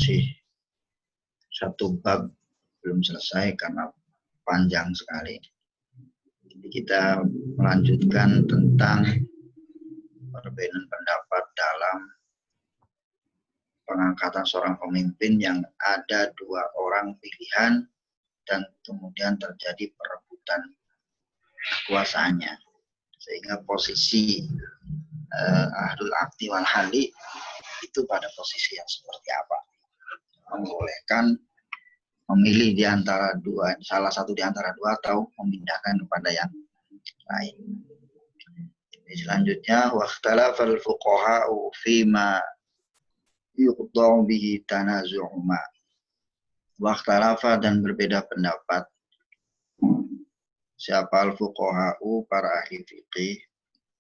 masih satu bab belum selesai karena panjang sekali. Jadi kita melanjutkan tentang perbedaan pendapat dalam pengangkatan seorang pemimpin yang ada dua orang pilihan dan kemudian terjadi perebutan kekuasaannya, sehingga posisi ahlul akti wal hali itu pada posisi yang seperti apa, membolehkan memilih di antara dua, salah satu di antara dua, atau memindahkan kepada yang lain. Jadi selanjutnya, waqtalafal fuqaha'u fima yuqta'u bihi tanazu'uma. Waqtalafa, dan berbeda pendapat. Siapa al-fuqaha'u, para ahli fikih,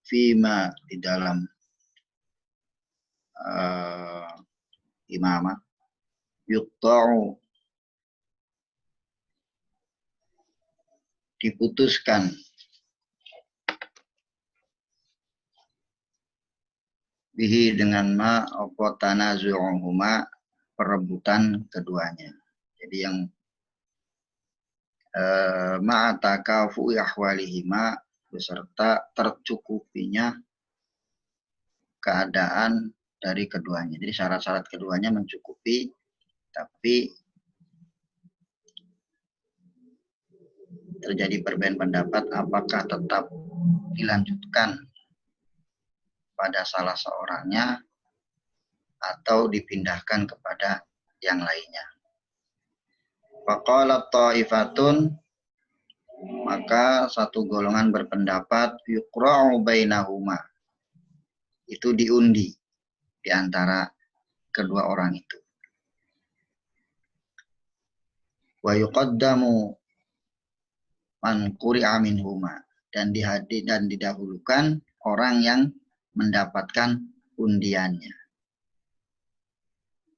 fima, di dalam imamah, yuqta'u, diputuskan, bihi dengan ma apa tanazu'uhuma, perebutan keduanya. Jadi yang ma'atakafu ahwalihima, beserta tercukupinya keadaan dari keduanya. Jadi syarat-syarat keduanya mencukupi, tapi terjadi perbedaan pendapat apakah tetap dilanjutkan pada salah seorangnya atau dipindahkan kepada yang lainnya. Faqalat ta'ifatun, maka satu golongan berpendapat, yuqra'u bainahuma, itu diundi di antara kedua orang itu. Wa yuqaddamu man quri'a minhuma, dan didahulukan orang yang mendapatkan undiannya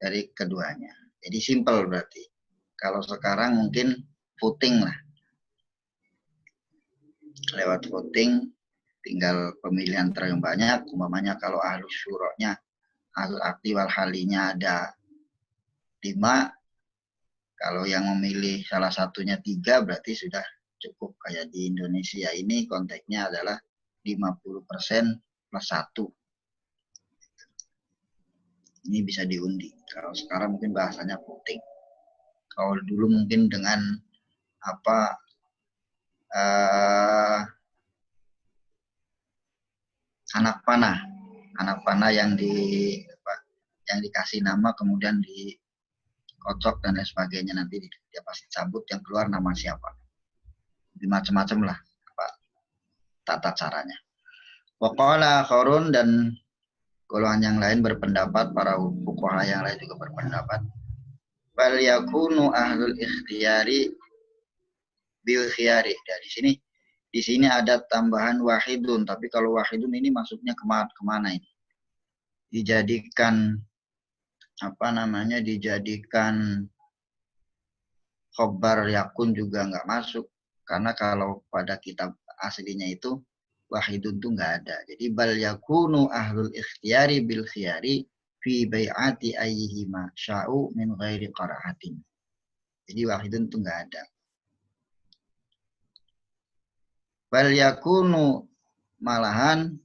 dari keduanya. Jadi simpel berarti. Kalau sekarang mungkin voting lah. Lewat voting, tinggal pemilihan terlalu banyak. Umpamanya kalau ahlus syura'nya, ahlul akti wal halinya ada 5, kalau yang memilih salah satunya 3, berarti sudah cukup. Kayak di Indonesia ini konteksnya adalah 50% plus 1. Ini bisa diundi. Kalau sekarang mungkin bahasanya voting. Kalau dulu mungkin dengan anak panah yang dikasih nama kemudian dikocok dan lain sebagainya, nanti dia pasti cabut, yang keluar nama siapa. Macam-macam lah tata caranya. Waqala akharun, dan golongan yang lain berpendapat, para fuqaha yang lain juga berpendapat, bal yakunu ahlul ikhtiyari bil khiyari. Di sini ada tambahan wahidun, tapi kalau wahidun ini maksudnya kemana ini? Dijadikan dijadikan khobar yakun juga nggak masuk, karena kalau pada kitab aslinya itu wahidun itu nggak ada. Jadi bal yakunu ahlul ikhtiyari bil khiyari fi bai'ati ayyihima sya'u min ghairi qara'atin. Jadi wahidun itu nggak ada. Bal yakunu, malahan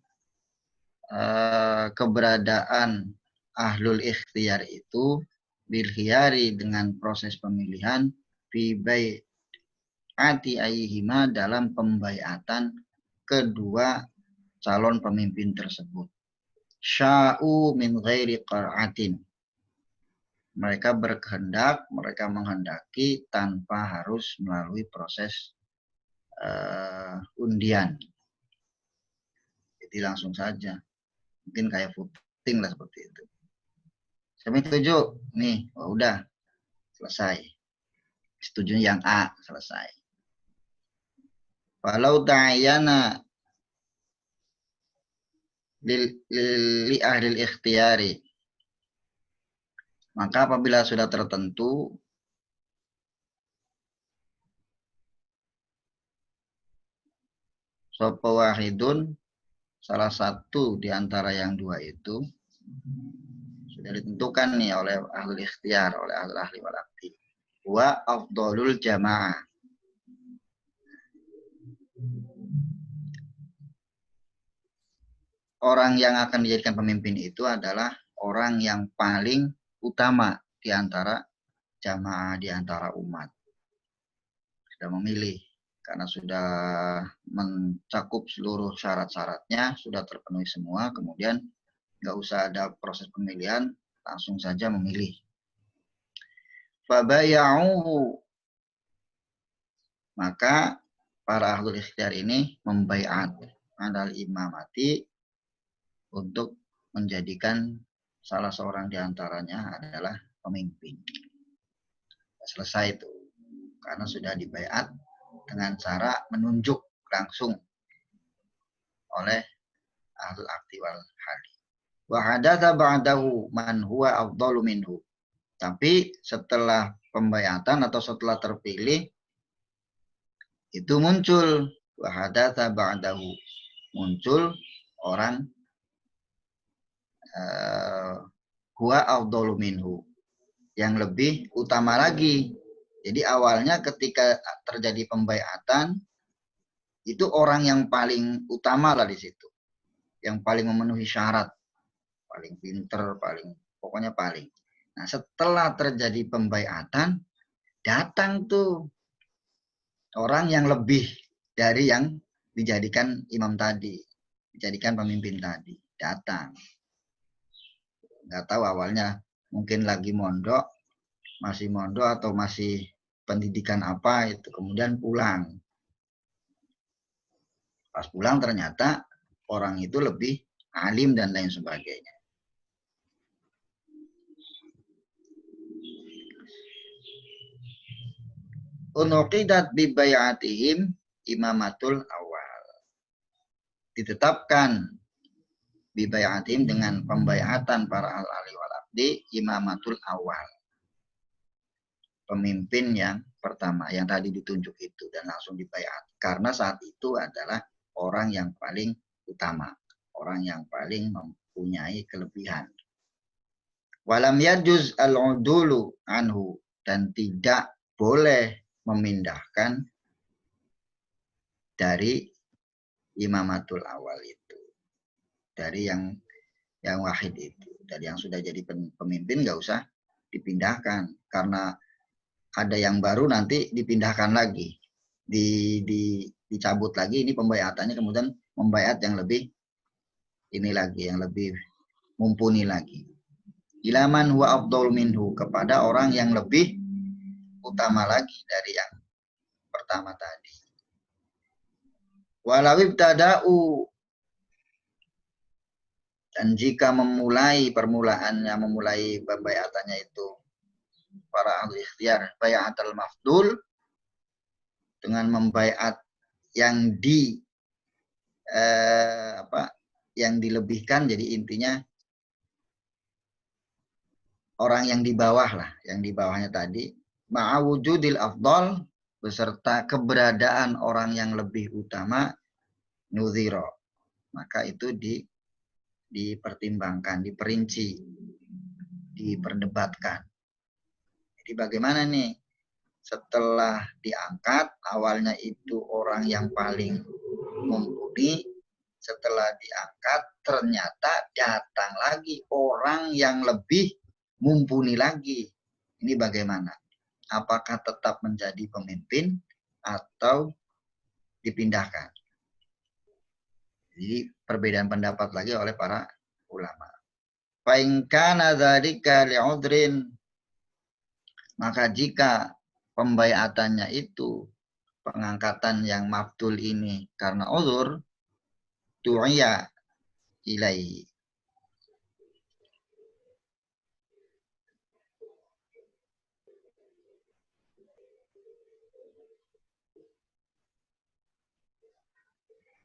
keberadaan ahlul ikhtiyar itu bil khiyari, dengan proses pemilihan, fi bai'ati ayyihima, dalam pembaiatan kedua calon pemimpin tersebut. Sya'u min ghairi qara'atin, mereka berkehendak, mereka menghendaki tanpa harus melalui proses undian. Jadi langsung saja, mungkin kayak voting lah, seperti itu. Siapa setuju? Nih, udah selesai. Setuju yang A, selesai. Walau ta'ayyana li ahli ikhtiyari, maka apabila sudah tertentu sapa wahidun, salah satu di antara yang dua itu sudah ditentukan nih oleh ahlul ikhtiar, oleh ahlul ahli wal aqdi. Wa afdalul jamaah. Orang yang akan dijadikan pemimpin itu adalah orang yang paling utama di antara jamaah, di antara umat. Sudah memilih karena sudah mencakup seluruh syarat-syaratnya, sudah terpenuhi semua, kemudian nggak usah ada proses pemilihan, langsung saja memilih. Fabaya'uhu, maka para ahlul ikhtiar ini membaiat alal imamati untuk menjadikan salah seorang di antaranya adalah pemimpin. Selesai itu, karena sudah dibaiat dengan cara menunjuk langsung oleh ahlul aqdi wal hali. Wa hadatsa ba'dahu man huwa afdalu minhu. Tapi setelah pembaiatan atau setelah terpilih itu muncul wa hadatsa ba'dahu, muncul orang huwa afdalu minhu, yang lebih utama lagi. Jadi awalnya ketika terjadi pembaiatan itu orang yang paling utama lah di situ, yang paling memenuhi syarat, paling pinter, paling pokoknya paling. Nah setelah terjadi pembaiatan datang tuh orang yang lebih dari yang dijadikan imam tadi, dijadikan pemimpin tadi, datang. Nggak tahu awalnya mungkin lagi mondok, masih mondok atau masih pendidikan apa itu, kemudian pulang. Pas pulang ternyata orang itu lebih alim dan lain sebagainya. Unuqidat bi bai'atihim imamatul awal. Ditetapkan bi bai'atihim dengan pembaiatan para al-ali wal aqdi imamatul awal. Pemimpin yang pertama yang tadi ditunjuk itu dan langsung dibaiat. Karena saat itu adalah orang yang paling utama, orang yang paling mempunyai kelebihan. Walam yajuz al-udulu anhu, dan tidak boleh memindahkan dari imamatul awal itu, dari yang wahid itu, dari yang sudah jadi pemimpin nggak usah dipindahkan, karena ada yang baru nanti dipindahkan lagi, dicabut lagi ini pembaiatannya, kemudian membaiat yang lebih ini lagi, yang lebih mumpuni lagi. Ilaman huwa afdal minhu, kepada orang yang lebih utama lagi dari yang pertama tadi. Walau ibtada'u, dan jika memulai pembaiatannya itu para ahli ikhtiar bai'atul mafdul, dengan membaiat yang yang dilebihkan, jadi intinya orang yang di bawah lah, yang di bawahnya tadi, ma'awujudil afdal, beserta keberadaan orang yang lebih utama, nuziro, maka itu dipertimbangkan, diperinci, diperdebatkan. Jadi bagaimana nih setelah diangkat, awalnya itu orang yang paling mumpuni, setelah diangkat ternyata datang lagi orang yang lebih mumpuni lagi. Ini bagaimana? Apakah tetap menjadi pemimpin atau dipindahkan? Jadi perbedaan pendapat lagi oleh para ulama. Fa in kana dzalika li'udrin, maka jika pembaiatannya itu, pengangkatan yang mafdul ini karena uzur, du'iya ilaihi,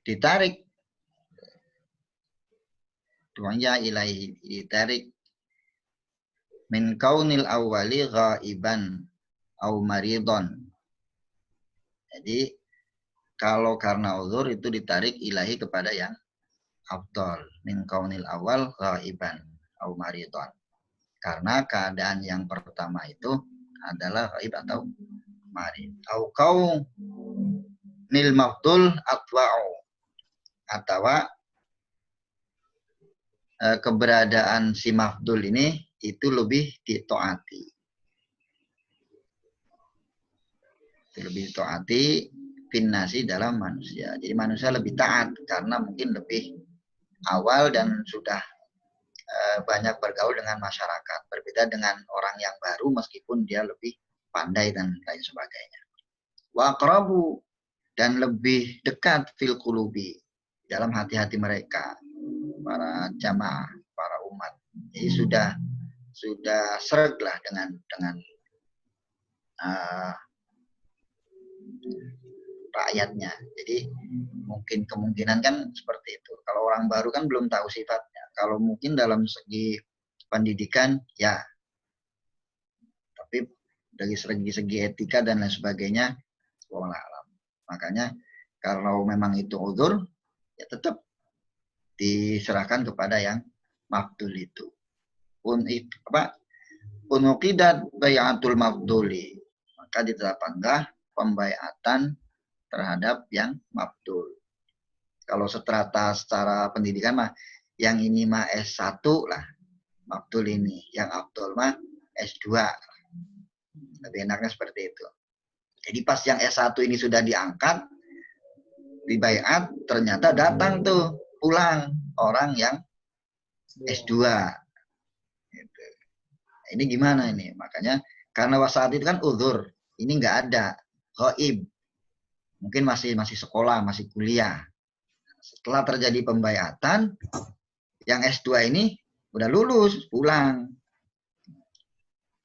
ditarik, du'iya ilaihi, ditarik, min kaunil awwali ghaiban au maridon. Jadi kalau karena uzur itu ditarik ilahi kepada yang afdal, min kaunil awal ghaiban au maridon. Karena keadaan yang pertama itu adalah ghaib atau marid. Au kau nil mafdul atwa'u, atau keberadaan si mafdul ini itu lebih ditaati. Lebih taati finnasi dalam manusia. Jadi manusia lebih taat karena mungkin lebih awal dan sudah banyak bergaul dengan masyarakat. Berbeda dengan orang yang baru meskipun dia lebih pandai dan lain sebagainya. Wa aqrabu, dan lebih dekat fil qulubi, dalam hati-hati mereka, para jamaah, para umat. Jadi sudah sreg lah dengan rakyatnya. Jadi mungkin kemungkinan kan seperti itu. Kalau orang baru kan belum tahu sifatnya. Kalau mungkin dalam segi pendidikan ya, tapi dari segi etika dan lain sebagainya, wallahu a'lam. Makanya kalau memang itu uzur, ya tetap diserahkan kepada yang mafdul itu. Unuqidat bayatul mafduli, maka ditetapkanlah pembayatan terhadap yang mafdul. Kalau secara pendidikan mah, yang ini mah S1 lah, mafdul ini. Yang afdol mah S2. Lebih enaknya seperti itu. Jadi pas yang S1 ini sudah diangkat, dibaiat, ternyata datang tuh pulang orang yang S2. Gitu. Ini gimana ini? Makanya karena saat itu kan uzur, ini nggak ada, ghaib. Mungkin masih sekolah, masih kuliah. Setelah terjadi pembaiatan, yang S2 ini udah lulus, pulang.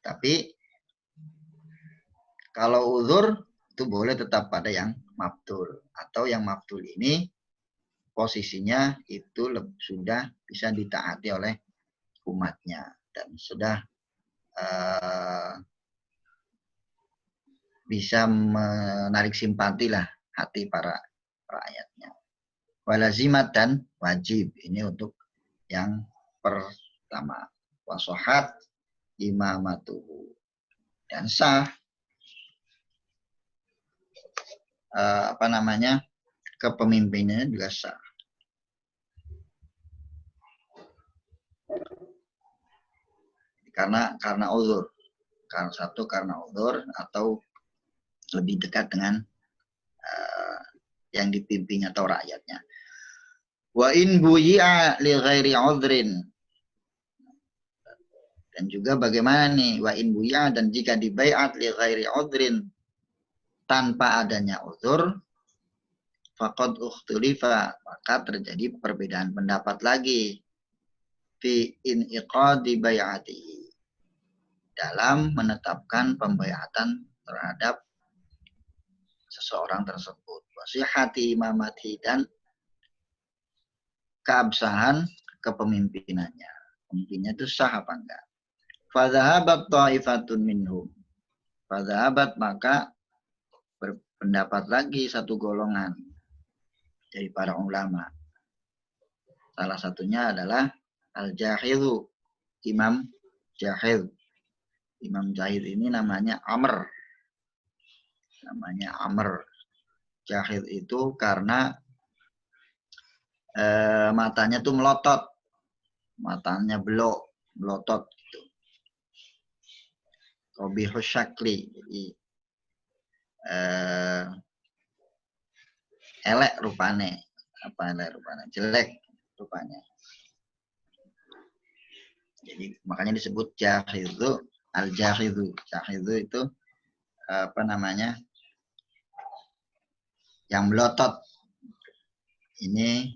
Tapi kalau uzur itu boleh tetap pada yang mafdul, atau yang mafdul ini posisinya itu sudah bisa ditaati oleh umatnya dan sudah bisa menarik simpati lah hati para rakyatnya. Walazimat dan wajib, ini untuk yang pertama. Wasohat imamatuhu, dan sah kepemimpinannya juga sah. Karena uzur. Karena uzur atau lebih dekat dengan yang dipimpin atau rakyatnya. Wa in buyi'a li ghairi udhrin. Dan juga bagaimana nih, wa in buyi'a, dan jika dibaiat li ghairi udhrin, tanpa adanya uzur, faqad ukhtulifa, maka terjadi perbedaan pendapat lagi fi in'iqadi bai'atihi, dalam menetapkan pembaiatan terhadap seseorang tersebut. Wasihati imamati, dan keabsahan kepemimpinannya. Pemimpinnya itu sah apa enggak. Fadhahabat ta'ifatun minhum. Fadhahabat, maka berpendapat lagi satu golongan dari para ulama. Salah satunya adalah Al-Jahidhu, Imam Jahid. Imam Jahid ini namanya Amr. Jahid itu karena matanya tuh melotot. Matanya melotot gitu. Qabihus syakli, jadi elek rupanya. Jelek rupanya. Jadi makanya disebut Jahidhu, Al-Jahidhu. Jahidhu itu yang melotot. Ini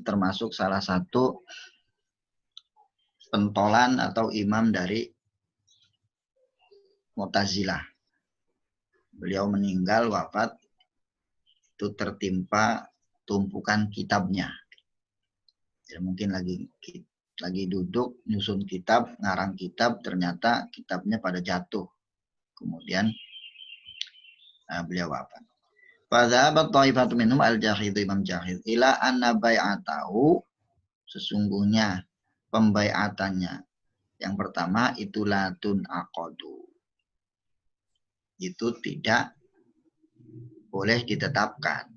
termasuk salah satu pentolan atau imam dari Mu'tazilah. Beliau meninggal, wafat, itu tertimpa tumpukan kitabnya. Ya, mungkin lagi duduk nyusun kitab, ngarang kitab, ternyata kitabnya pada jatuh. Kemudian beliau wafat. Fadhahabat ta'ifatu minhum al-Jahid, Imam Jahid, ila anna bai'atahu, sesungguhnya pembai'atannya Yang pertama itu latun aqadu. Itu tidak boleh ditetapkan.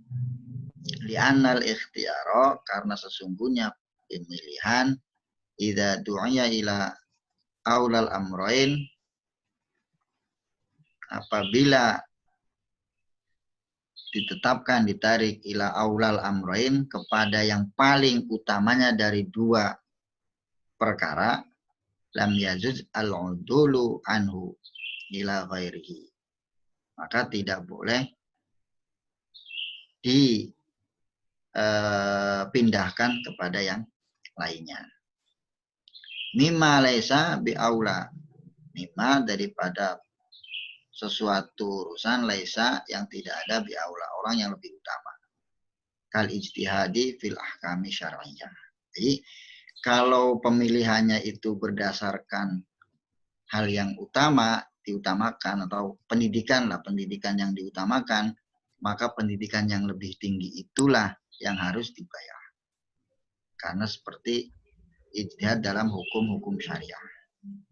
Li'annal ikhtiyara, karena sesungguhnya pemilihan idza du'iya ila aulal amrain, apabila ditetapkan ditarik ila aulal amrain, kepada yang paling utamanya dari dua perkara, lam yazuz al-udulu anhu ila ghairihi, maka tidak boleh dipindahkan kepada yang lainnya. Mimma laisa bi aula, mimma daripada sesuatu urusan laisa yang tidak ada bi aula, orang yang lebih utama. Kal ijtihadi fil ahkami syar'iyyah. Jadi kalau pemilihannya itu berdasarkan hal yang utama, diutamakan, atau pendidikan yang diutamakan, maka pendidikan yang lebih tinggi itulah yang harus dibayar. Karena seperti ijtihad dalam hukum-hukum syariah.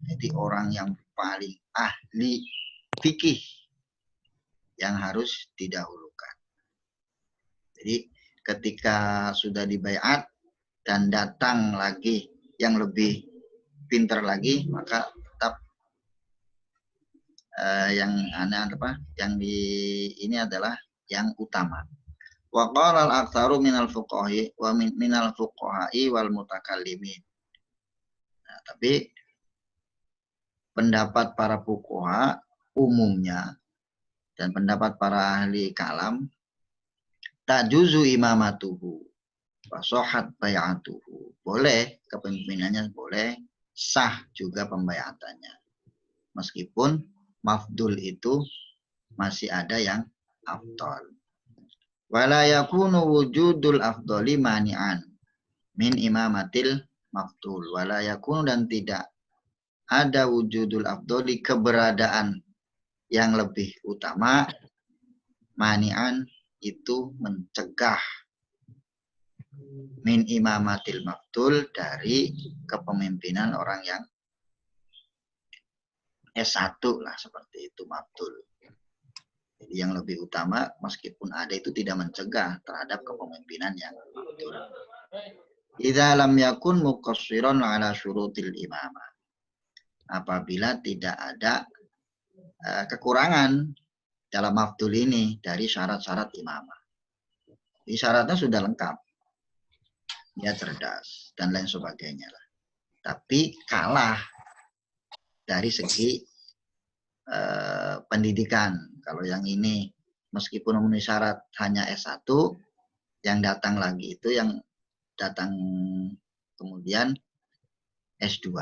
Jadi orang yang paling ahli fikih yang harus didahulukan. Jadi ketika sudah dibaiat dan datang lagi yang lebih pintar lagi, maka tetap yang ini adalah yang utama. Wa qala al-aktsaru minal fuqahi wa minal fuqaha'i wal mutakallimin. Nah, tapi pendapat para fuqaha umumnya dan pendapat para ahli kalam, tajuzu imamatuhu wa sahhat bai'atuhu. Boleh kepemimpinannya, boleh sah juga pembaiatannya. Meskipun mafdul itu masih ada yang afdal. Wala yakunu wujudul afdali mani'an min imamatil mafdul. Wala yakunu, dan tidak ada wujudul afdali, keberadaan yang lebih utama, mani'an itu mencegah, min imamatil mafdul, dari kepemimpinan orang yang S1 lah, seperti itu mafdul. Jadi yang lebih utama meskipun ada itu tidak mencegah terhadap kepemimpinan yang mafdul. Idza lam yakun muqassiran ala syurutil imamah. Apabila tidak ada kekurangan dalam mafdul ini dari syarat-syarat imamah. Jadi syaratnya sudah lengkap. Dia cerdas dan lain sebagainya lah. Tapi kalah dari segi pendidikan. Kalau yang ini meskipun memenuhi syarat hanya S1, yang datang lagi itu yang datang kemudian S2.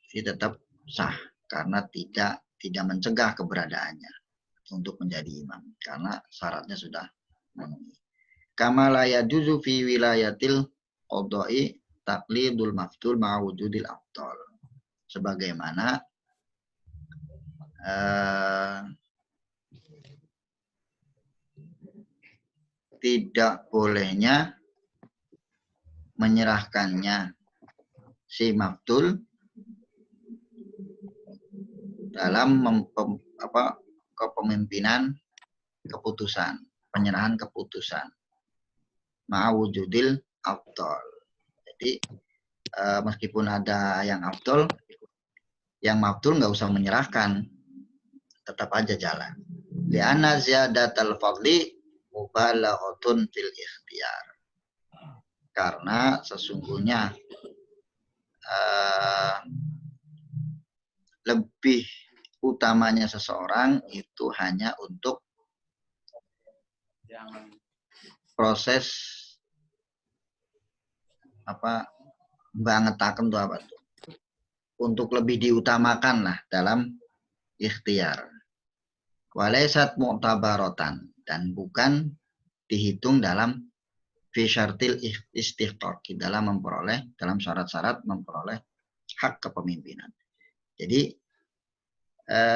Jadi tetap sah karena tidak mencegah keberadaannya untuk menjadi imam karena syaratnya sudah memenuhi. Kama la yajuzu fi wilayatil qadai taqlidul mafdul ma'a wujudil afdal. Sebagaimana tidak bolehnya menyerahkannya si mafdul dalam kepemimpinan keputusan, penyerahan keputusan ma'wujudil afdal. Jadi meskipun ada yang afdal, yang mafdul nggak usah menyerahkan, tetap aja jalan. Li'anna ziyadatal fadli mubalaghatun fil ikhtiyar. Karena sesungguhnya lebih utamanya seseorang itu hanya untuk proses bangetaken tuh apa tuh? Untuk lebih diutamakan lah dalam ikhtiar. Walaisat mu'tabaratan, dan bukan dihitung dalam fi syartil istihqaq, dalam memperoleh, dalam syarat-syarat memperoleh hak kepemimpinan. Jadi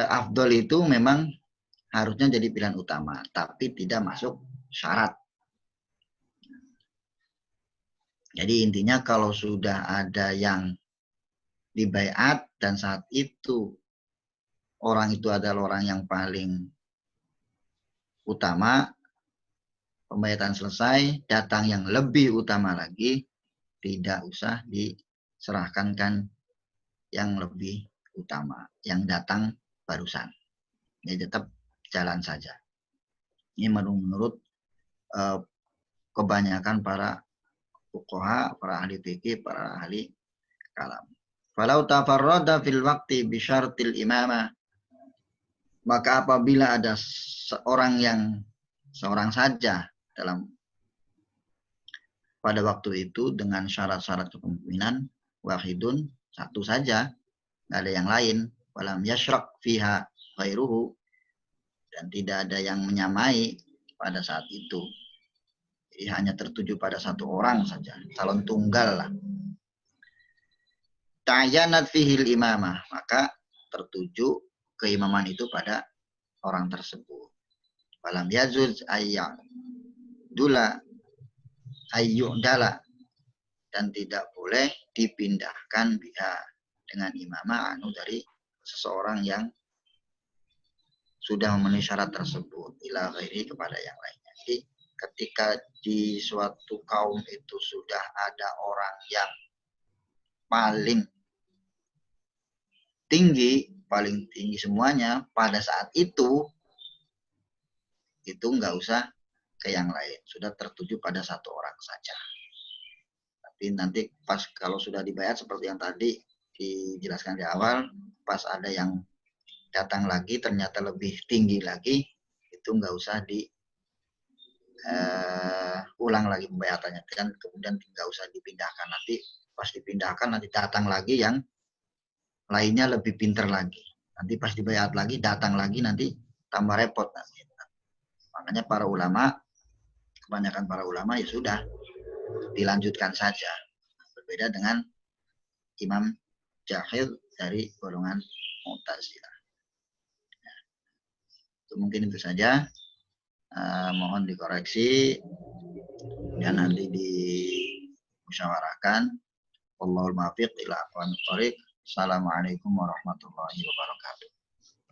afdol itu memang harusnya jadi pilihan utama, tapi tidak masuk syarat. Jadi intinya kalau sudah ada yang dibaiat dan saat itu orang itu adalah orang yang paling utama, pembaiatan selesai, datang yang lebih utama lagi, tidak usah diserahkan kan yang lebih utama, yang datang barusan. Jadi tetap jalan saja. Ini menurut kebanyakan para fuqaha, para ahli fikih, para ahli kalam. Falau tafarrada fil waqti bi syartil imamah, maka apabila ada seorang saja pada waktu itu dengan syarat-syarat kepemimpinan, wahidun, satu saja, nggak ada yang lain, walam yashrak fiha ghairuhu, dan tidak ada yang menyamai pada saat itu. Jadi hanya tertuju pada satu orang saja, calon tunggal lah. Ta'yanat fihil imamah, maka tertuju keimaman itu pada orang tersebut. Walam yazuz ayyudala, dan tidak boleh dipindahkan biha dengan imamah dari seseorang yang sudah memenuhi syarat tersebut ila ghairi kepada yang lainnya. Jadi ketika di suatu kaum itu sudah ada orang yang paling tinggi semuanya pada saat itu nggak usah ke yang lain, sudah tertuju pada satu orang saja. Tapi nanti pas kalau sudah dibayar seperti yang tadi dijelaskan di awal, pas ada yang datang lagi ternyata lebih tinggi lagi, itu nggak usah ulang lagi pembayarannya, dan kemudian nggak usah dipindahkan. Nanti pas dipindahkan nanti datang lagi yang lainnya lebih pinter lagi. Nanti pas dibayar lagi datang lagi, nanti tambah repot nanti. Makanya kebanyakan para ulama ya sudah dilanjutkan saja. Berbeda dengan Imam Jahil dari golongan Mu'tazilah. Itu mungkin itu saja. Mohon dikoreksi dan nanti dimusyawarahkan. Wallahul muwaffiq ila aqwamit thoriq. Assalamualaikum warahmatullahi wabarakatuh.